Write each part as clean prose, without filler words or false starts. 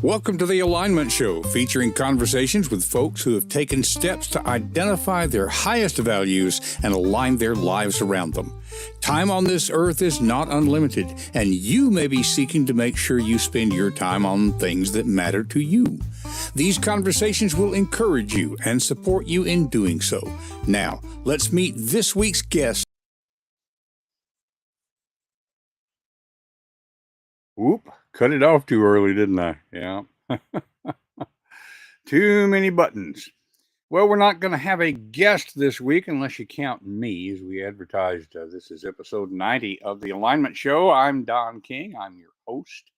Welcome to the Alignment Show, featuring conversations with folks who have taken steps to identify their highest values and align their lives around them. Time on this earth is not unlimited, and you may be seeking to make sure you spend your time on things that matter to you. These conversations will encourage you and support you in doing so. Now, let's meet this week's guest. Whoop, cut it off too early, didn't I? Yeah. Too many buttons. Well, we're not going to have a guest this week unless you count me, as we advertised. This is episode 90 of the Alignment Show. I'm Don King. I'm your host,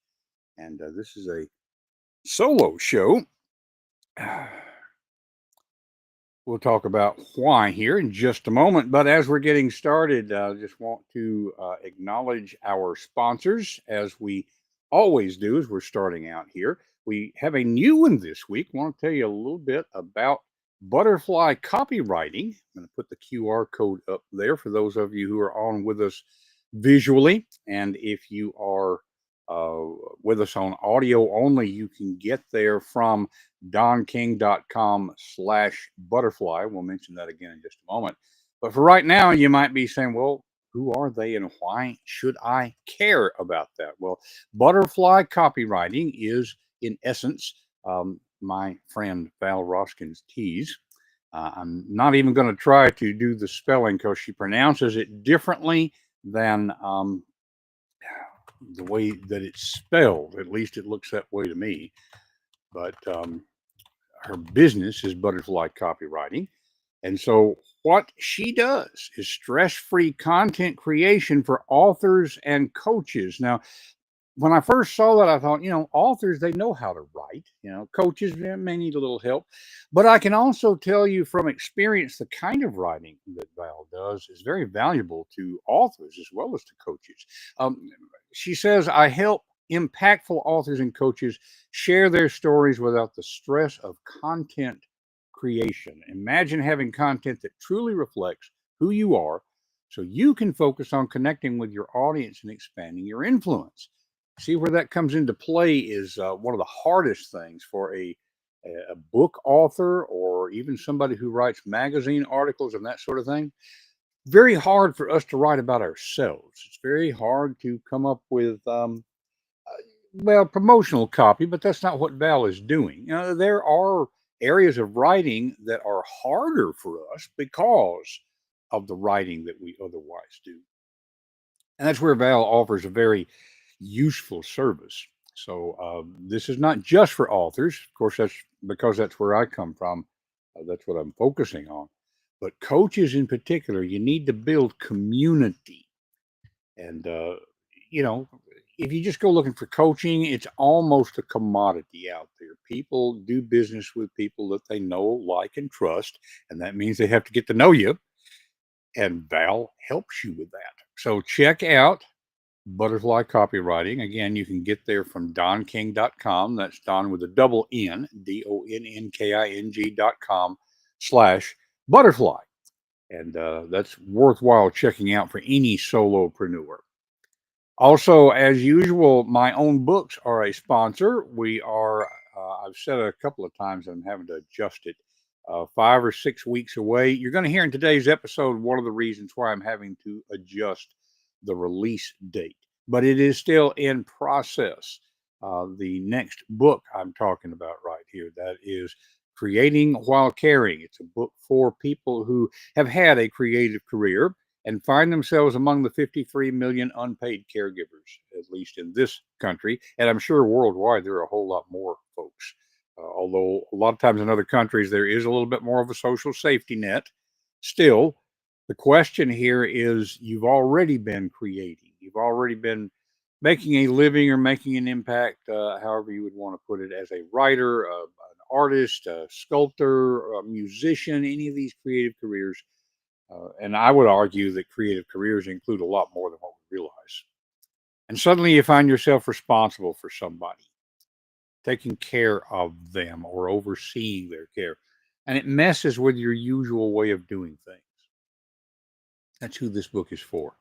and this is a solo show. We'll talk about why here in just a moment. But as we're getting started, I just want to acknowledge our sponsors, as we always do as we're starting out here. We have a new one this week. I want to tell you a little bit about butterfly copywriting. I'm going to put the QR code up there for those of you who are on with us visually. And if you are with us on audio only, you can get there from donking.com/butterfly. We'll mention that again in just a moment. But for right now, you might be saying, well, who are they and why should I care about that? Well, butterfly copywriting is, in essence, my friend Val Roskin's tease. I'm not even going to try to do the spelling because she pronounces it differently than the way that it's spelled. At least it looks that way to me. But her business is butterfly copywriting. And so what she does is stress-free content creation for authors and coaches. Now, when I first saw that, I thought, authors, they know how to write. Coaches may need a little help. But I can also tell you from experience, the kind of writing that Val does is very valuable to authors as well as to coaches. She says, I help impactful authors and coaches share their stories without the stress of content creation. Imagine having content that truly reflects who you are so you can focus on connecting with your audience and expanding your influence. See where that comes into play is one of the hardest things for a book author or even somebody who writes magazine articles and that sort of thing. Very hard for us to write about ourselves. It's very hard to come up with promotional copy, but that's not what Val is doing. There are areas of writing that are harder for us because of the writing that we otherwise do. And that's where Val offers a very useful service. So this is not just for authors. Of course, that's because that's where I come from. That's what I'm focusing on. But coaches in particular, you need to build community. And, if you just go looking for coaching, it's almost a commodity out there. People do business with people that they know, like, and trust. And that means they have to get to know you. And Val helps you with that. So check out Butterfly Copywriting. Again, you can get there from donking.com. That's Don with a double N, DONNKING.com/butterfly. And that's worthwhile checking out for any solopreneur. Also, as usual, my own books are a sponsor. I've said it a couple of times, I'm having to adjust it. 5 or 6 weeks away. You're going to hear in today's episode one of the reasons why I'm having to adjust the release date, but it is still in process. The next book I'm talking about right here, that is Creating While Caring. It's a book for people who have had a creative career and find themselves among the 53 million unpaid caregivers, at least in this country. And I'm sure worldwide there are a whole lot more folks. Although a lot of times in other countries, there is a little bit more of a social safety net. Still, the question here is you've already been creating. You've already been making a living or making an impact, however you would want to put it, as a writer, an artist, a sculptor, a musician, any of these creative careers. And I would argue that creative careers include a lot more than what we realize. And suddenly you find yourself responsible for somebody. taking care of them or overseeing their care. And it messes with your usual way of doing things. That's who this book is for.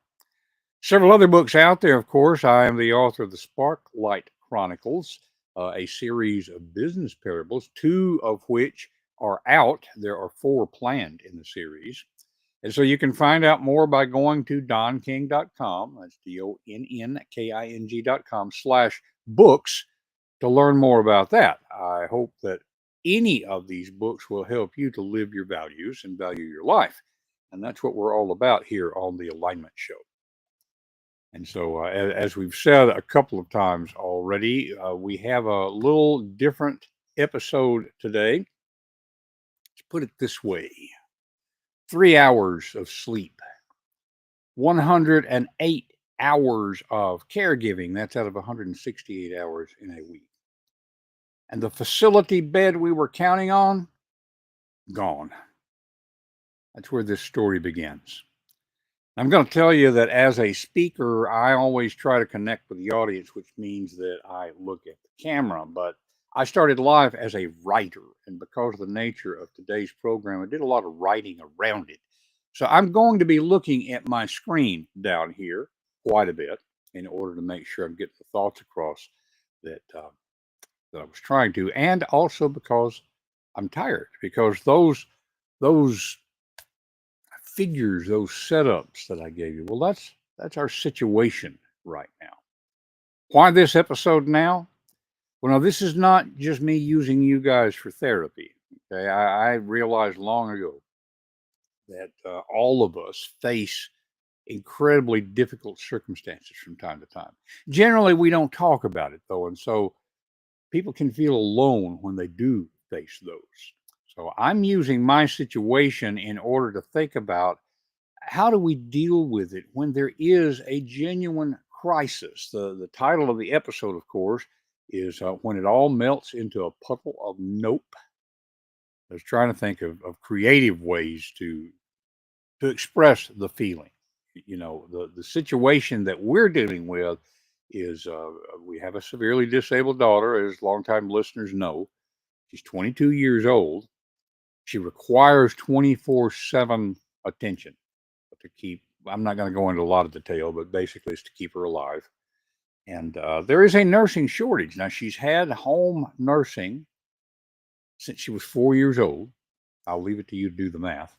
Several other books out there, of course. I am the author of the Sparklight Chronicles, a series of business parables, two of which are out. There are four planned in the series. And so you can find out more by going to donking.com. That's DONNKING.com/books to learn more about that. I hope that any of these books will help you to live your values and value your life. And that's what we're all about here on the Alignment Show. And so, as we've said a couple of times already, we have a little different episode today. Let's put it this way: 3 hours of sleep, 108 hours of caregiving. That's out of 168 hours in a week. And the facility bed we were counting on, gone. That's where this story begins. I'm going to tell you that as a speaker, I always try to connect with the audience, which means that I look at the camera. But I started live as a writer, and because of the nature of today's program, I did a lot of writing around it. So I'm going to be looking at my screen down here quite a bit in order to make sure I'm getting the thoughts across that that I was trying to, and also because I'm tired, because those figures, those setups that I gave you, well, that's our situation right now. Why this episode now? Well, now this is not just me using you guys for therapy. Okay, I realized long ago that all of us face incredibly difficult circumstances from time to time. Generally, we don't talk about it though, and so people can feel alone when they do face those. So I'm using my situation in order to think about how do we deal with it when there is a genuine crisis. The title of the episode, of course, is When It All Melts into a Puddle of Nope. I was trying to think of creative ways to express the feeling. You know, the situation that we're dealing with is we have a severely disabled daughter, as longtime listeners know. She's 22 years old. She requires 24/7 attention to keep. I'm not going to go into a lot of detail, but basically it's to keep her alive. And there is a nursing shortage. Now, she's had home nursing since she was 4 years old. I'll leave it to you to do the math.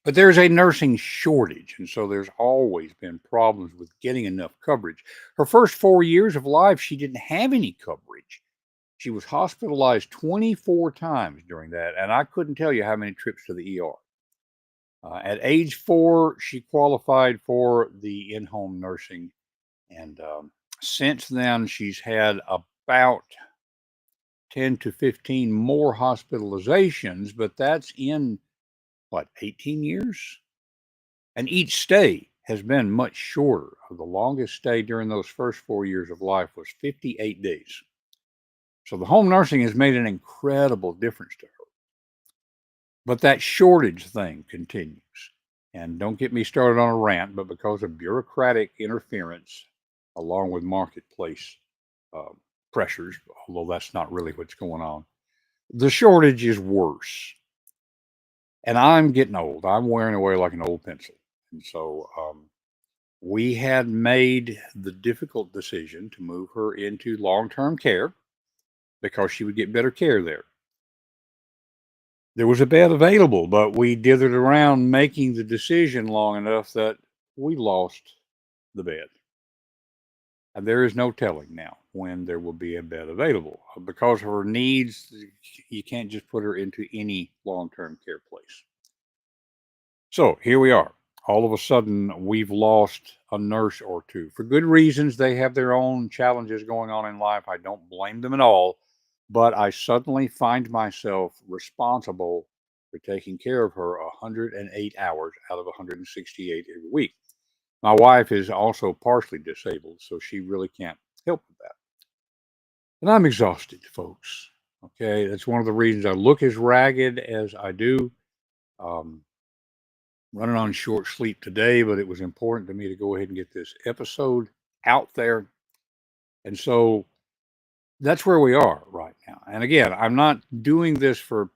But there's a nursing shortage, and so there's always been problems with getting enough coverage. Her first 4 years of life, she didn't have any coverage. She was hospitalized 24 times during that, and I couldn't tell you how many trips to the ER. At age 4, she qualified for the in home nursing, and since then, she's had about 10 to 15 more hospitalizations, but that's in what, 18 years? And each stay has been much shorter. The longest stay during those first 4 years of life was 58 days. So the home nursing has made an incredible difference to her. But that shortage thing continues. And don't get me started on a rant, but because of bureaucratic interference, along with marketplace uh, pressures, although that's not really what's going on, the shortage is worse. And I'm getting old. I'm wearing away like an old pencil. And so we had made the difficult decision to move her into long term care because she would get better care there. There was a bed available, but we dithered around making the decision long enough that we lost the bed. And there is no telling now when there will be a bed available. Because of her needs, you can't just put her into any long term care place. So here we are. All of a sudden, we've lost a nurse or two. For good reasons, they have their own challenges going on in life. I don't blame them at all. But I suddenly find myself responsible for taking care of her 108 hours out of 168 every week. My wife is also partially disabled, so she really can't help with that. And I'm exhausted, folks. Okay, that's one of the reasons I look as ragged as I do. Um, Running on short sleep today, but it was important to me to go ahead and get this episode out there. And so that's where we are right now. And again, I'm not doing this for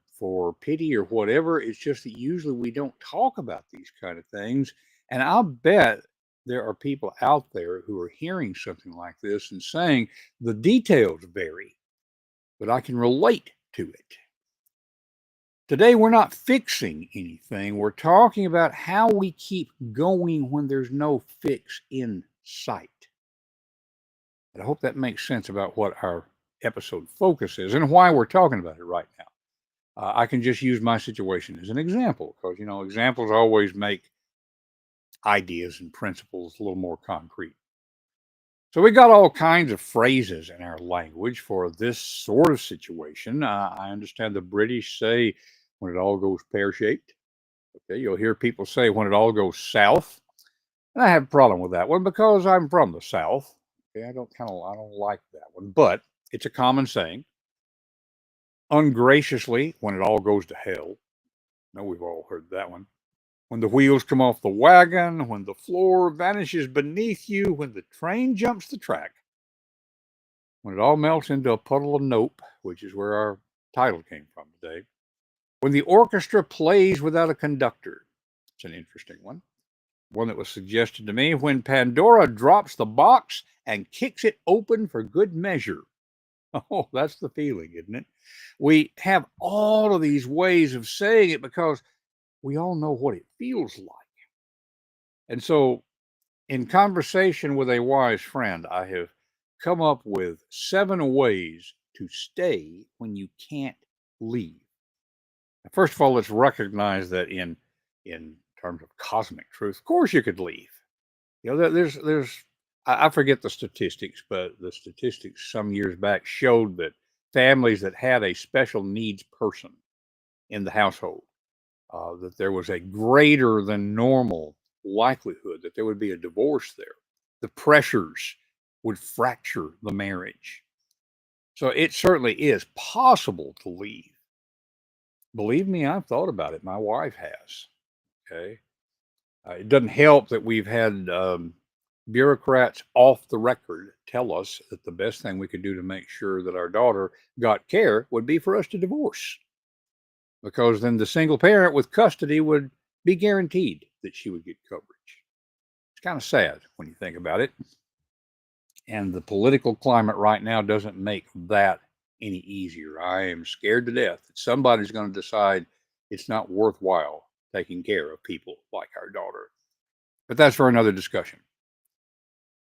pity or whatever. It's just that usually we don't talk about these kind of things. And I'll bet there are people out there who are hearing something like this and saying the details vary, but I can relate to it. Today, we're not fixing anything. We're talking about how we keep going when there's no fix in sight. And I hope that makes sense about what our episode focus is and why we're talking about it right now. I can just use my situation as an example because, examples always make ideas and principles a little more concrete. So we got all kinds of phrases in our language for this sort of situation. I understand the British say when it all goes pear-shaped. Okay, you'll hear people say when it all goes south. And I have a problem with that one because I'm from the South. Okay, I don't like that one, but it's a common saying. Ungraciously, when it all goes to hell. No, we've all heard that one. When the wheels come off the wagon, when the floor vanishes beneath you, when the train jumps the track, when it all melts into a puddle of nope, which is where our title came from today. When the orchestra plays without a conductor. It's an interesting one that was suggested to me when Pandora drops the box and kicks it open for good measure. Oh, that's the feeling, isn't it? We have all of these ways of saying it because we all know what it feels like. And so, in conversation with a wise friend, I have come up with 7 ways to stay when you can't leave. First of all, let's recognize that in terms of cosmic truth, of course you could leave. There's I forget the statistics, but the statistics some years back showed that families that had a special needs person in the household, that there was a greater than normal likelihood that there would be a divorce there. The pressures would fracture the marriage. So it certainly is possible to leave. Believe me, I've thought about it. My wife has. Okay. It doesn't help that we've had bureaucrats off the record tell us that the best thing we could do to make sure that our daughter got care would be for us to divorce, because then the single parent with custody would be guaranteed that she would get coverage. It's kind of sad when you think about it. And the political climate right now doesn't make that any easier. I am scared to death that somebody's going to decide it's not worthwhile taking care of people like our daughter. But that's for another discussion.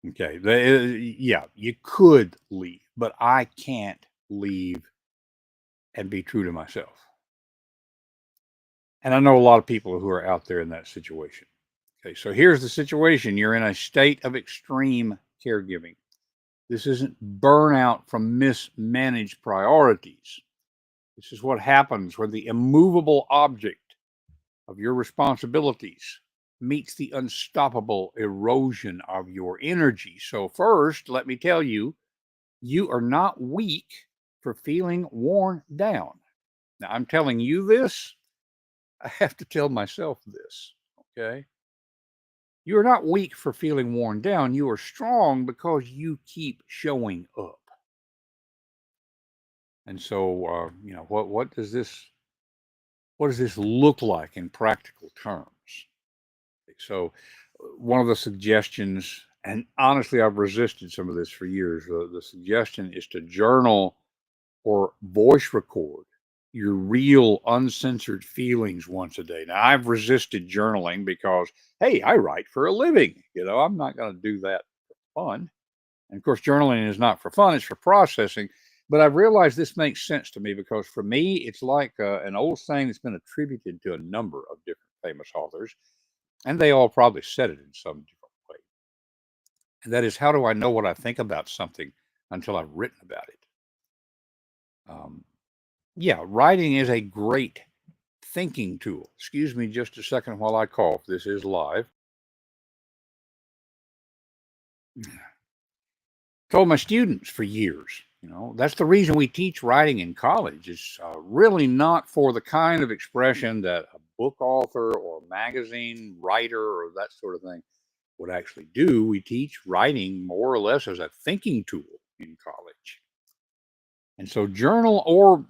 Okay. Yeah, you could leave, but I can't leave and be true to myself. And I know a lot of people who are out there in that situation. Okay. So here's the situation: you're in a state of extreme caregiving. This isn't burnout from mismanaged priorities. This is what happens when the immovable object of your responsibilities meets the unstoppable erosion of your energy. So, first, let me tell you, you are not weak for feeling worn down. Now, I'm telling you this, I have to tell myself this, okay? You are not weak for feeling worn down. You are strong because you keep showing up. And so, what does this look like in practical terms? So, one of the suggestions, and honestly, I've resisted some of this for years. The suggestion is to journal or voice record your real uncensored feelings once a day. Now, I've resisted journaling because, hey, I write for a living. I'm not going to do that for fun. And of course, journaling is not for fun, it's for processing. But I've realized this makes sense to me because for me, it's like an old saying that's been attributed to a number of different famous authors, and they all probably said it in some different way. And that is, how do I know what I think about something until I've written about it? Um, yeah, writing is a great thinking tool. Excuse me just a second while I cough. This is live. Told my students for years, that's the reason we teach writing in college. It's really not for the kind of expression that a book author or magazine writer or that sort of thing would actually do. We teach writing more or less as a thinking tool in college. And so journal, or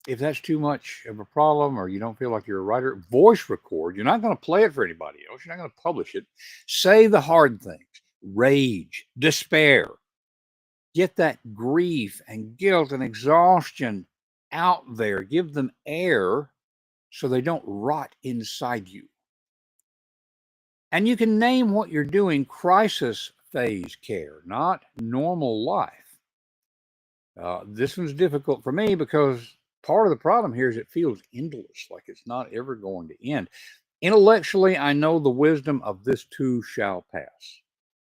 if that's too much of a problem or you don't feel like you're a writer, voice record. You're not going to play it for anybody else. You're not going to publish it. Say the hard things, rage, despair. Get that grief and guilt and exhaustion out there. Give them air so they don't rot inside you. And you can name what you're doing crisis phase care, not normal life. This one's difficult for me because part of the problem here is it feels endless, like it's not ever going to end. Intellectually, I know the wisdom of this too shall pass.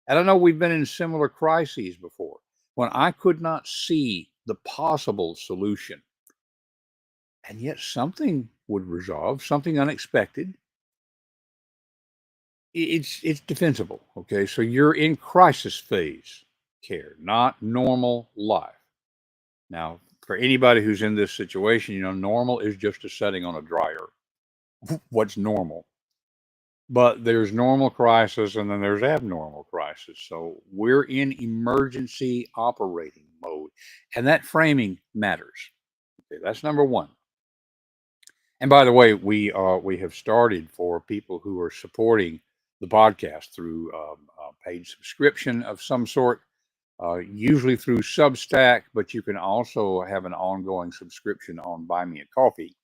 And I know we've been in similar crises before when I could not see the possible solution. And yet something would resolve, something unexpected. It's defensible. Okay. So you're in crisis phase care, not normal life. Now, for anybody who's in this situation, normal is just a setting on a dryer. What's normal? But there's normal crisis and then there's abnormal crisis. So we're in emergency operating mode. And that framing matters. Okay, that's number one. And by the way, we have started for people who are supporting the podcast through paid subscription of some sort, usually through Substack, but you can also have an ongoing subscription on Buy Me a Coffee.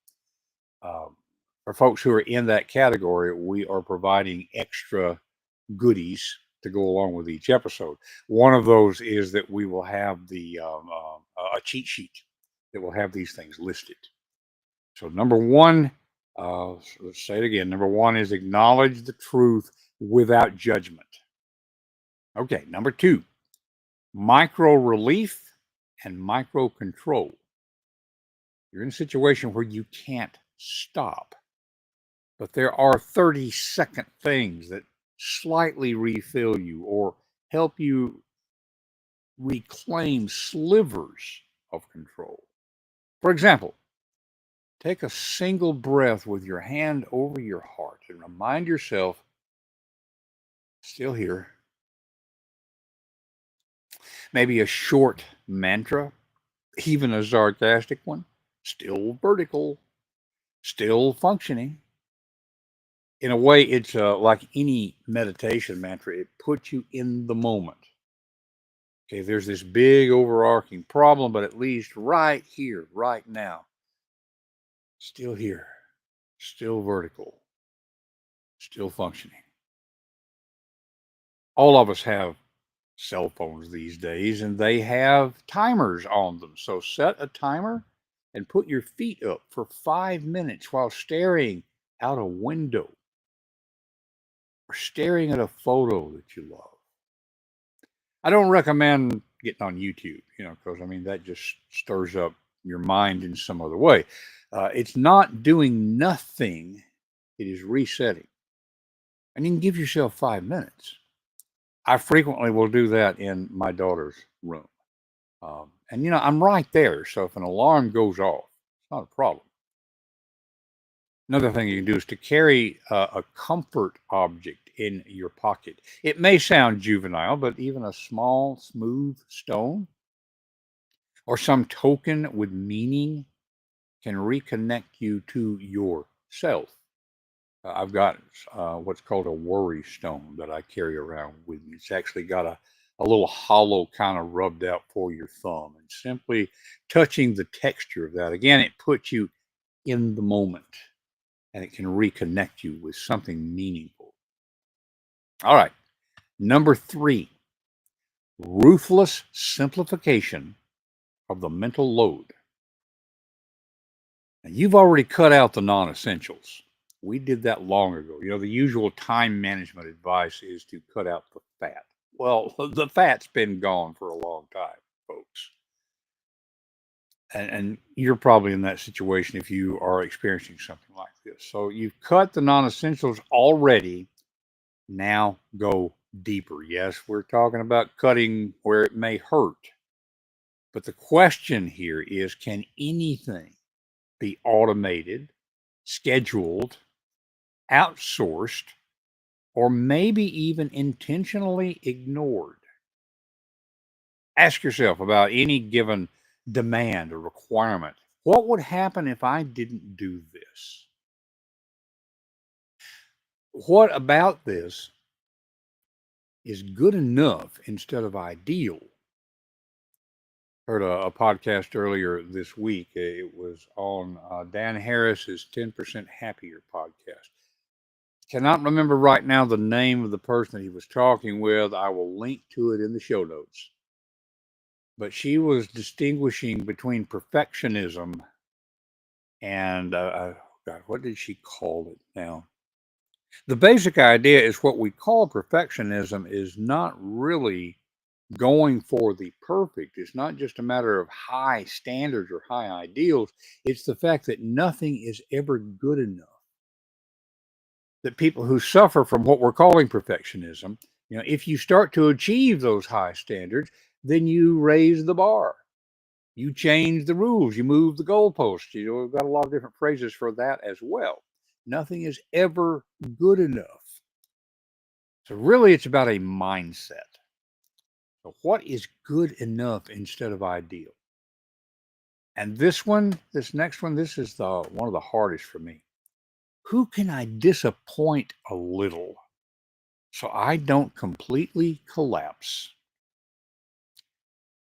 For folks who are in that category, we are providing extra goodies to go along with each episode. One of those is that we will have a cheat sheet that will have these things listed. So number one, let's say it again. Number one is acknowledge the truth without judgment. Okay, number two, micro relief and micro control. You're in a situation where you can't stop, but there are 30-second things that slightly refill you or help you reclaim slivers of control. For example, take a single breath with your hand over your heart and remind yourself, still here. Maybe a short mantra, even a sarcastic one, still vertical, still functioning. In a way, it's like any meditation mantra, it puts you in the moment. Okay, there's this big overarching problem, but at least right here, right now, still here, still vertical, still functioning. All of us have cell phones these days, and they have timers on them. So set a timer and put your feet up for 5 minutes while staring out a window or staring at a photo that you love. I don't recommend getting on YouTube, because that just stirs up your mind in some other way. It's not doing nothing, it is resetting. And you can give yourself 5 minutes. I frequently will do that in my daughter's room. And I'm right there. So if an alarm goes off, it's not a problem. Another thing you can do is to carry a comfort object in your pocket. It may sound juvenile, but even a small, smooth stone or some token with meaning can reconnect you to yourself. I've got what's called a worry stone that I carry around with me. It's actually got a little hollow kind of rubbed out for your thumb. And simply touching the texture of that, again, it puts you in the moment and it can reconnect you with something meaningful. All right. Number three, ruthless simplification of the mental load. Now, you've already cut out the non-essentials. We did that long ago. The usual time management advice is to cut out the fat. Well, the fat's been gone for a long time, folks. And you're probably in that situation if you are experiencing something like this. So you've cut the non-essentials already. Now go deeper. Yes, we're talking about cutting where it may hurt. But the question here is, can anything be automated, scheduled, outsourced, or maybe even intentionally ignored? Ask yourself about any given demand, a requirement. What would happen if I didn't do this? What about this is good enough instead of ideal? Heard a podcast earlier this week. It was on Dan Harris's 10% Happier podcast. Cannot remember right now the name of the person that he was talking with. I will link to it in the show notes. But she was distinguishing between perfectionism and, God, what did she call it now? The basic idea is what we call perfectionism is not really going for the perfect. It's not just a matter of high standards or high ideals. It's the fact that nothing is ever good enough. That people who suffer from what we're calling perfectionism, if you start to achieve those high standards, then you raise the bar. You change the rules, you move the goalposts. We've got a lot of different phrases for that as well. Nothing is ever good enough. So really it's about a mindset. So what is good enough instead of ideal? And this next one, this is the one of the hardest for me. Who can I disappoint a little so I don't completely collapse?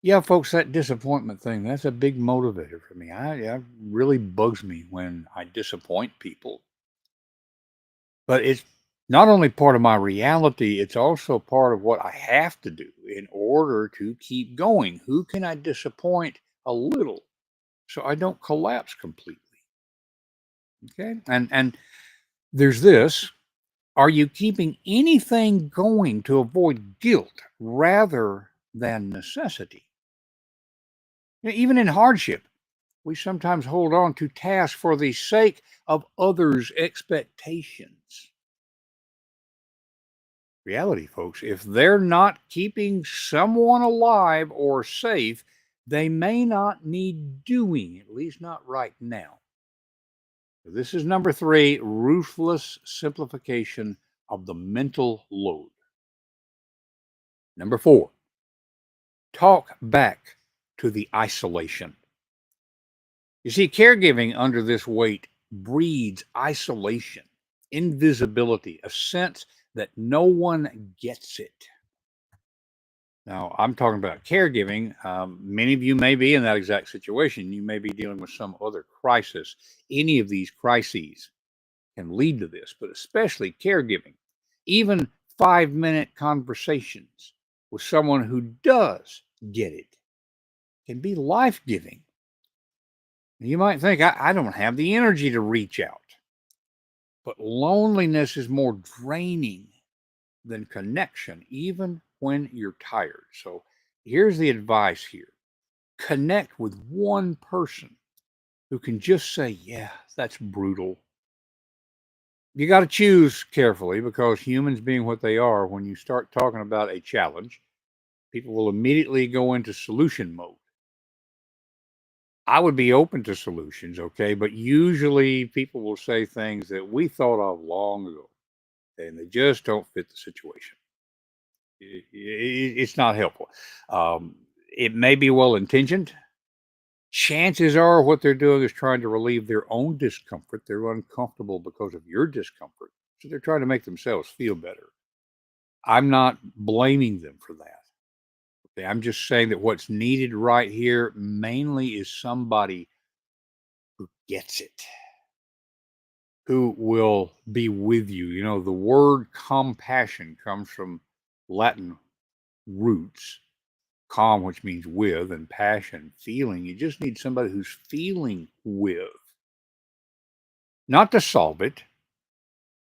Yeah, folks, that disappointment thing, that's a big motivator for me. It really bugs me when I disappoint people. But it's not only part of my reality, it's also part of what I have to do in order to keep going. Who can I disappoint a little so I don't collapse completely? Okay. And there's this. Are you keeping anything going to avoid guilt rather than necessity? Even in hardship, we sometimes hold on to tasks for the sake of others' expectations. Reality, folks, if they're not keeping someone alive or safe, they may not need doing, at least not right now. This is number three, ruthless simplification of the mental load. Number four, talk back to the isolation. You see, caregiving under this weight breeds isolation, invisibility, a sense that no one gets it. Now, I'm talking about caregiving. Many of you may be in that exact situation. You may be dealing with some other crisis. Any of these crises can lead to this, but especially caregiving. Even 5-minute conversations with someone who does get it can be life giving. You might think, I don't have the energy to reach out, but loneliness is more draining than connection, even when you're tired. So here's the advice here: connect with one person who can just say, yeah, that's brutal. You got to choose carefully because humans being what they are, when you start talking about a challenge, people will immediately go into solution mode. I would be open to solutions, okay, but usually people will say things that we thought of long ago and they just don't fit the situation. It's not helpful. It may be well intentioned. Chances are what they're doing is trying to relieve their own discomfort. They're uncomfortable because of your discomfort. So they're trying to make themselves feel better. I'm not blaming them for that. Okay, I'm just saying that what's needed right here mainly is somebody who gets it, who will be with you. The word compassion comes from Latin roots, calm, which means with, and passion, feeling. You just need somebody who's feeling with, not to solve it,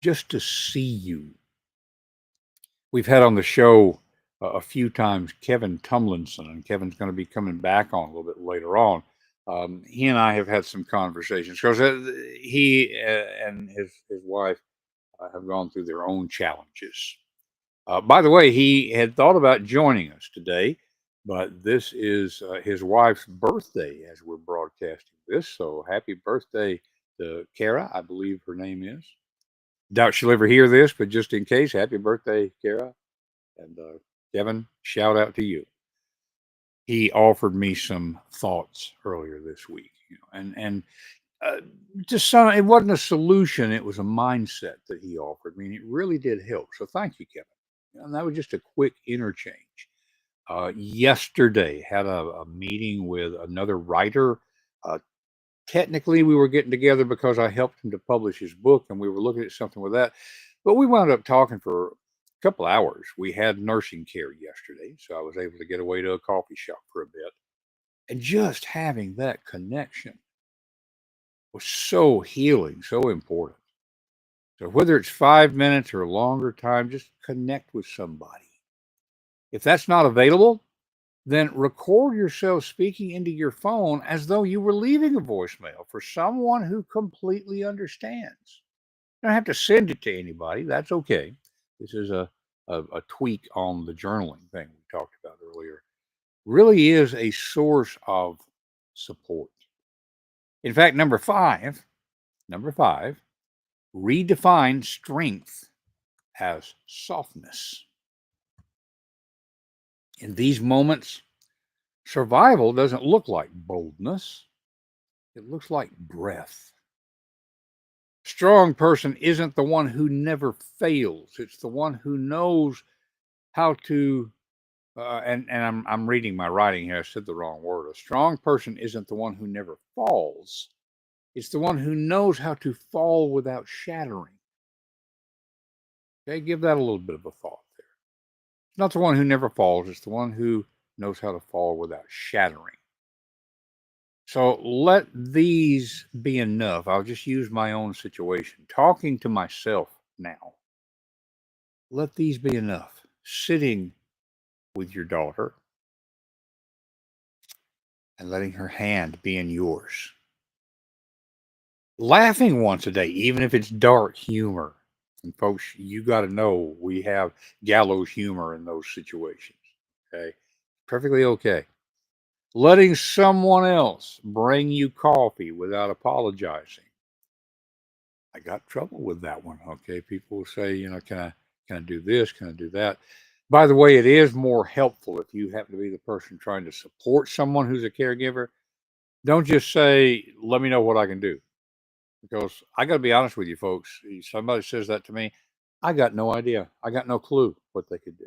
just to see you. We've had on the show a few times Kevin Tumlinson, and Kevin's going to be coming back on a little bit later on. He and I have had some conversations because he and his wife have gone through their own challenges. By the way, he had thought about joining us today, but this is his wife's birthday as we're broadcasting this. So happy birthday to Kara, I believe her name is. Doubt she'll ever hear this, but just in case, happy birthday, Kara. And Kevin, shout out to you. He offered me some thoughts earlier this week, and uh, just some. It wasn't a solution; it was a mindset that he offered me, and it really did help. So thank you, Kevin. And that was just a quick interchange. Yesterday, had a meeting with another writer. Uh, Technically, we were getting together because I helped him to publish his book, and we were looking at something with that. But we wound up talking for a couple hours. We had nursing care yesterday, so I was able to get away to a coffee shop for a bit. And just having that connection was so healing, so important. So whether it's 5 minutes or a longer time, just connect with somebody. If that's not available, then record yourself speaking into your phone as though you were leaving a voicemail for someone who completely understands. You don't have to send it to anybody. That's okay. This is a tweak on the journaling thing we talked about earlier. Really is a source of support. In fact, number five, redefine strength as softness. In these moments, survival doesn't look like boldness, it looks like breath. Strong person isn't the one who never fails, it's the one who knows how to. And I'm reading my writing here. I said the wrong word. A strong person isn't the one who never falls. It's the one who knows how to fall without shattering. Okay, give that a little bit of a thought there. It's not the one who never falls. It's the one who knows how to fall without shattering. So let these be enough. I'll just use my own situation. Talking to myself now. Let these be enough. Sitting with your daughter and letting her hand be in yours. Laughing once a day, even if it's dark humor. And folks, you got to know we have gallows humor in those situations. Okay. Perfectly okay. Letting someone else bring you coffee without apologizing. I got trouble with that one. Okay. People will say, can I do this? Can I do that? By the way, it is more helpful if you happen to be the person trying to support someone who's a caregiver. Don't just say, let me know what I can do. Because I got to be honest with you, folks. Somebody says that to me, I got no idea. I got no clue what they could do.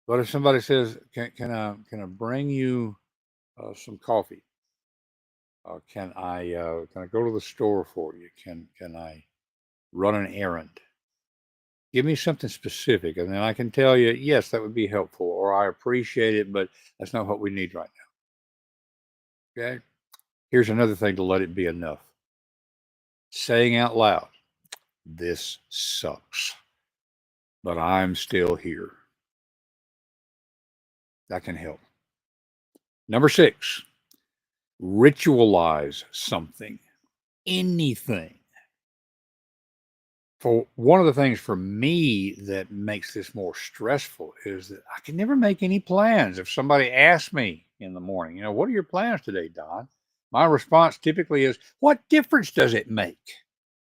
But if somebody says, can I bring you some coffee? Can I go to the store for you? Can I run an errand? Give me something specific, and then I can tell you, yes, that would be helpful, or I appreciate it, but that's not what we need right now. Okay. Here's another thing to let it be enough. Saying out loud, this sucks, but I'm still here. That can help. Number 6, ritualize something, anything. For one of the things for me that makes this more stressful is that I can never make any plans. If somebody asks me in the morning, what are your plans today, Don? My response typically is, what difference does it make?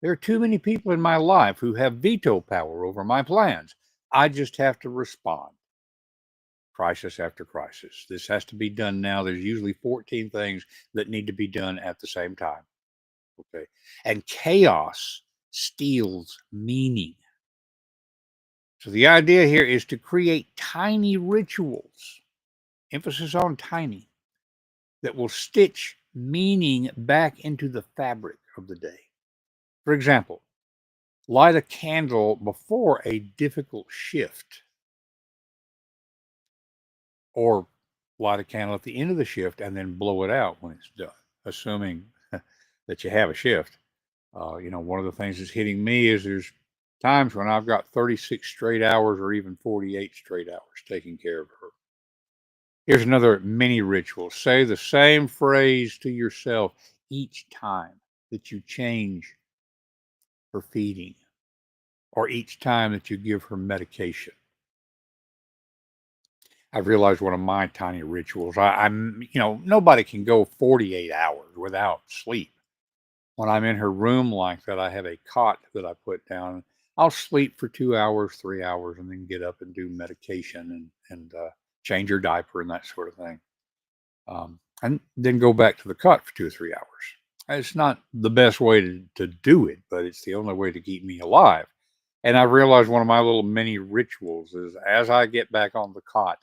There are too many people in my life who have veto power over my plans. I just have to respond. Crisis after crisis. This has to be done now. There's usually 14 things that need to be done at the same time. Okay. And chaos steals meaning. So the idea here is to create tiny rituals, emphasis on tiny, that will stitch meaning back into the fabric of the day. For example, light a candle before a difficult shift, or light a candle at the end of the shift and then blow it out when it's done, assuming that you have a shift. One of the things that's hitting me is there's times when I've got 36 straight hours or even 48 straight hours taking care of her. Here's another mini ritual. Say the same phrase to yourself each time that you change her feeding or each time that you give her medication. I've realized one of my tiny rituals. Nobody can go 48 hours without sleep. When I'm in her room like that, I have a cot that I put down. I'll sleep for 2 hours, 3 hours, and then get up and do medication and change your diaper and that sort of thing. And then go back to the cot for 2 or 3 hours. It's not the best way to do it, but it's the only way to keep me alive. And I realized one of my little mini rituals is as I get back on the cot,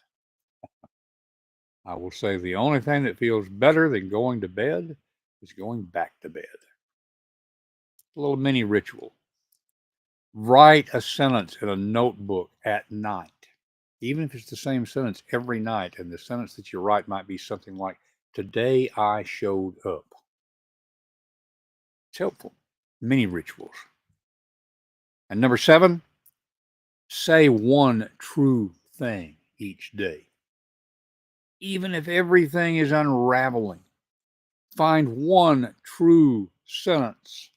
I will say the only thing that feels better than going to bed is going back to bed. A little mini ritual. Write a sentence in a notebook at night, even if it's the same sentence every night. And the sentence that you write might be something like, "Today I showed up." It's helpful. Mini rituals. And number 7, say one true thing each day. Even if everything is unraveling, find one true sentence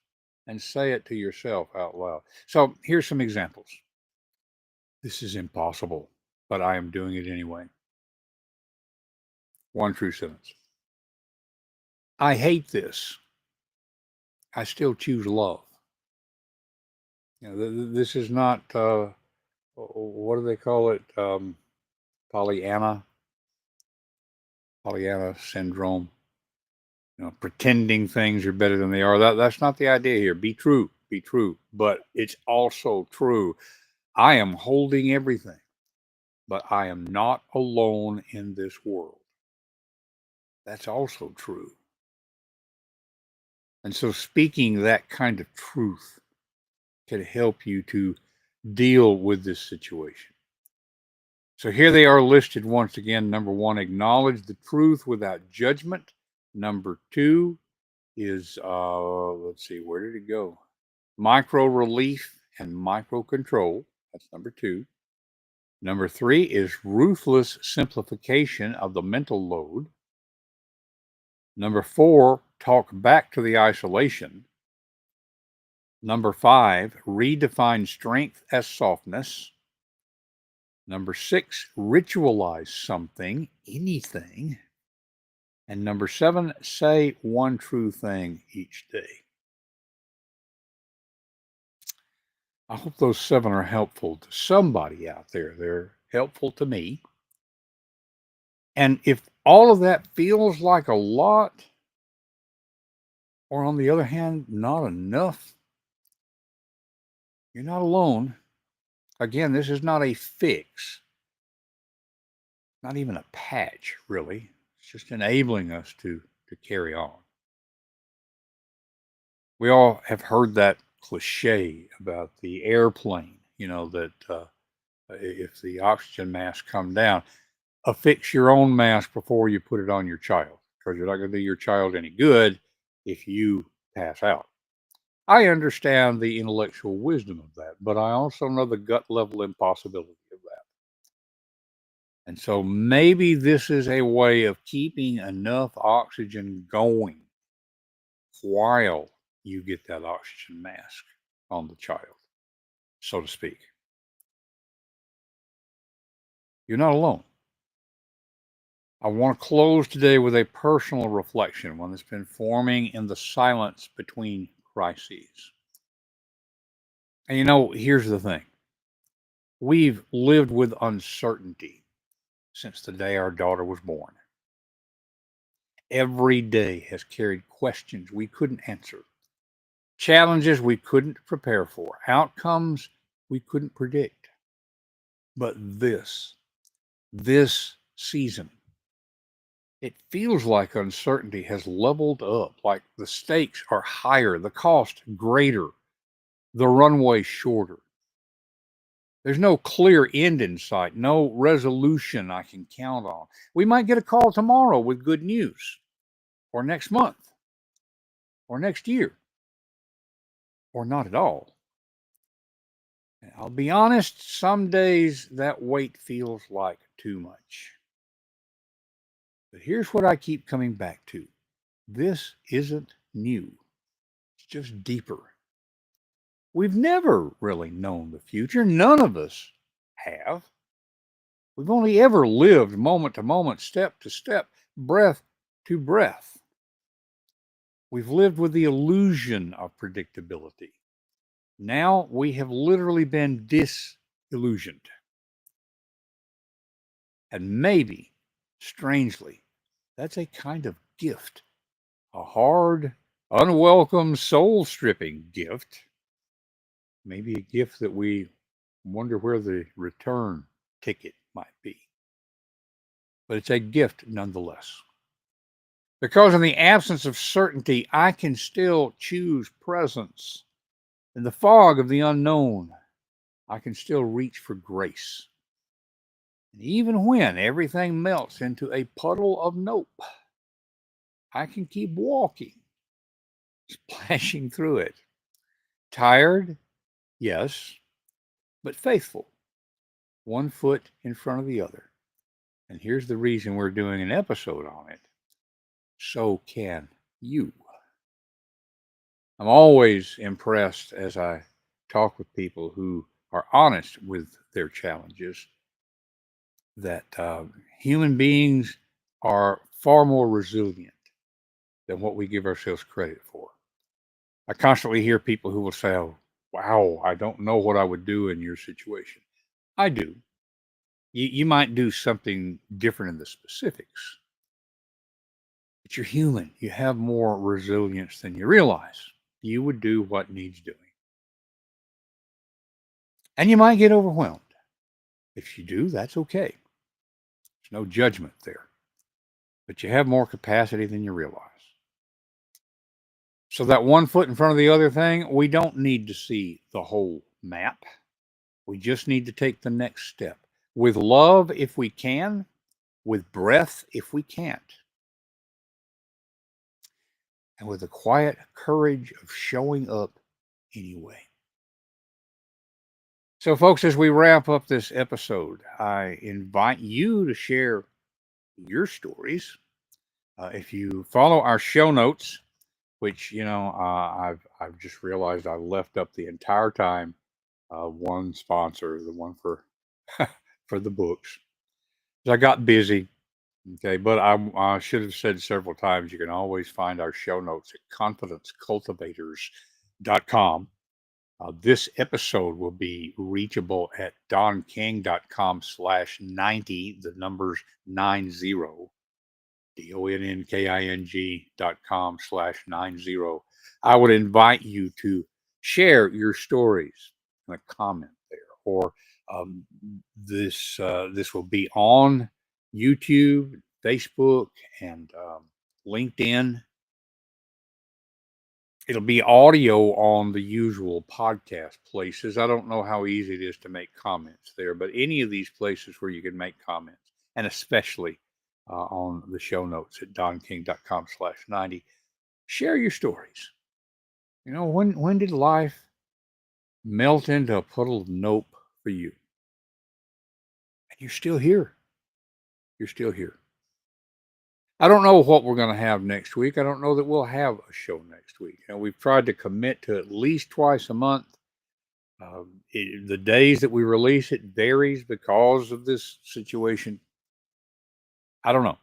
and say it to yourself out loud. So here's some examples. This is impossible, but I am doing it anyway. One true sentence. I hate this. I still choose love. This is not, what do they call it? Pollyanna syndrome. Pretending things are better than they are. That's not the idea here. Be true. Be true. But it's also true. I am holding everything, but I am not alone in this world. That's also true. And so speaking that kind of truth can help you to deal with this situation. So here they are listed once again. Number 1, acknowledge the truth without judgment. Number 2 is, let's see, where did it go? Micro relief and micro control. That's number 2. Number 3 is ruthless simplification of the mental load. Number 4, talk back to the isolation. Number 5, redefine strength as softness. Number 6, ritualize something, anything. And number 7, say one true thing each day. I hope those 7 are helpful to somebody out there. They're helpful to me. And if all of that feels like a lot, or on the other hand, not enough, you're not alone. Again, this is not a fix, not even a patch, really. It's just enabling us to carry on. We all have heard that cliche about the airplane, that if the oxygen mask come down, affix your own mask before you put it on your child, because you're not going to do your child any good if you pass out. I understand the intellectual wisdom of that, but I also know the gut level impossibility of that. And so maybe this is a way of keeping enough oxygen going while you get that oxygen mask on the child, so to speak. You're not alone. I want to close today with a personal reflection, one that's been forming in the silence between crises. And here's the thing. We've lived with uncertainty since the day our daughter was born. Every day has carried questions we couldn't answer, challenges we couldn't prepare for, outcomes we couldn't predict. But this season, it feels like uncertainty has leveled up, like the stakes are higher, the cost greater, the runway shorter. There's no clear end in sight, no resolution I can count on. We might get a call tomorrow with good news, or next month, or next year, or not at all. And I'll be honest, some days that weight feels like too much. But here's what I keep coming back to. This isn't new. It's just deeper. We've never really known the future. None of us have. We've only ever lived moment to moment, step to step, breath to breath. We've lived with the illusion of predictability. Now we have literally been disillusioned. And maybe, strangely, that's a kind of gift, a hard, unwelcome, soul stripping gift. Maybe a gift that we wonder where the return ticket might be. But it's a gift nonetheless. Because in the absence of certainty, I can still choose presence. In the fog of the unknown, I can still reach for grace. And even when everything melts into a puddle of nope, I can keep walking, splashing through it. Tired, yes, but faithful, one foot in front of the other. And here's the reason we're doing an episode on it. So can you. I'm always impressed as I talk with people who are honest with their challenges that human beings are far more resilient than what we give ourselves credit for. I constantly hear people who will say, "Oh, wow, I don't know what I would do in your situation." I do. You might do something different in the specifics, but you're human. You have more resilience than you realize. You would do what needs doing. And you might get overwhelmed. If you do, that's okay. There's no judgment there. But you have more capacity than you realize. So that one foot in front of the other thing, we don't need to see the whole map. We just need to take the next step with love if we can, with breath if we can't, and with the quiet courage of showing up anyway. So, folks, as we wrap up this episode, I invite you to share your stories. If you follow our show notes, which I've just realized I left up the entire time. One sponsor, the one for for the books. I got busy. Okay, but I should have said several times. You can always find our show notes at confidencecultivators.com. This episode will be reachable at donking.com/90. The numbers 90. DONNKING.com/90. I would invite you to share your stories in a comment there, or um, this will be on YouTube, Facebook, and LinkedIn. It'll be audio on the usual podcast places. I don't know how easy it is to make comments there, but any of these places where you can make comments, and especially on the show notes at donking.com/90, share your stories. When did life melt into a puddle of nope for you? And you're still here. You're still here. I don't know what we're going to have next week. I don't know that we'll have a show next week. We've tried to commit to at least twice a month. The days that we release it varies because of this situation. I don't know,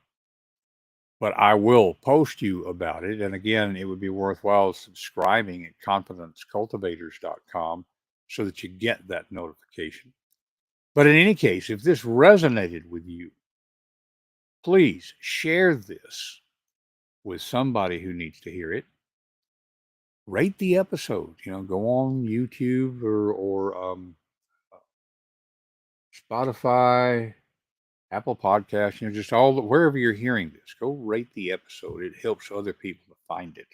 but I will post you about it. And again, it would be worthwhile subscribing at confidencecultivators.com so that you get that notification. But in any case, if this resonated with you, please share this with somebody who needs to hear it. Rate the episode. Go on YouTube or Spotify, Apple Podcasts. Just wherever you're hearing this, go rate the episode. It helps other people to find it.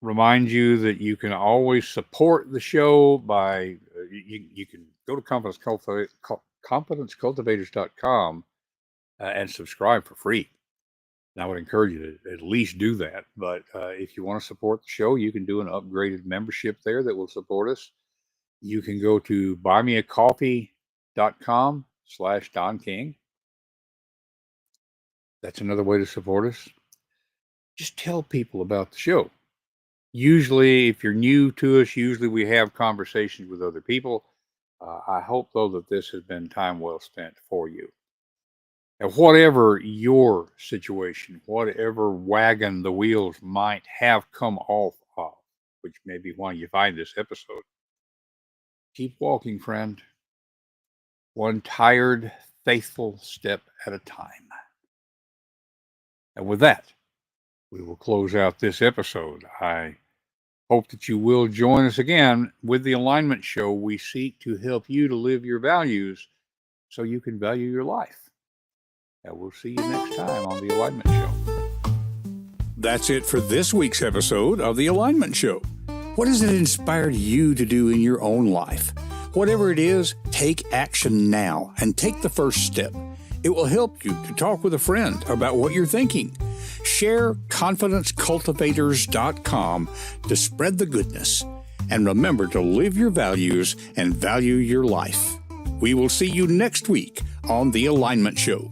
Remind you that you can always support the show by you can go to confidencecultivators.com and subscribe for free. And I would encourage you to at least do that. But if you want to support the show, you can do an upgraded membership there that will support us. You can go to buymeacoffee.com/Don King. That's another way to support us. Just tell people about the show. Usually, if you're new to us, usually we have conversations with other people. I hope, though, that this has been time well spent for you. And whatever your situation, whatever wagon the wheels might have come off of, which may be why you find this episode, keep walking, friend. one tired, faithful step at a time. And with that, we will close out this episode. I hope that you will join us again. With the Alignment Show, we seek to help you to live your values so you can value your life. And we'll see you next time on the Alignment Show. That's it for this week's episode of the Alignment Show. What has it inspired you to do in your own life? Whatever it is, take action now and take the first step. It will help you to talk with a friend about what you're thinking. Share confidencecultivators.com to spread the goodness. And remember to live your values and value your life. We will see you next week on The Alignment Show.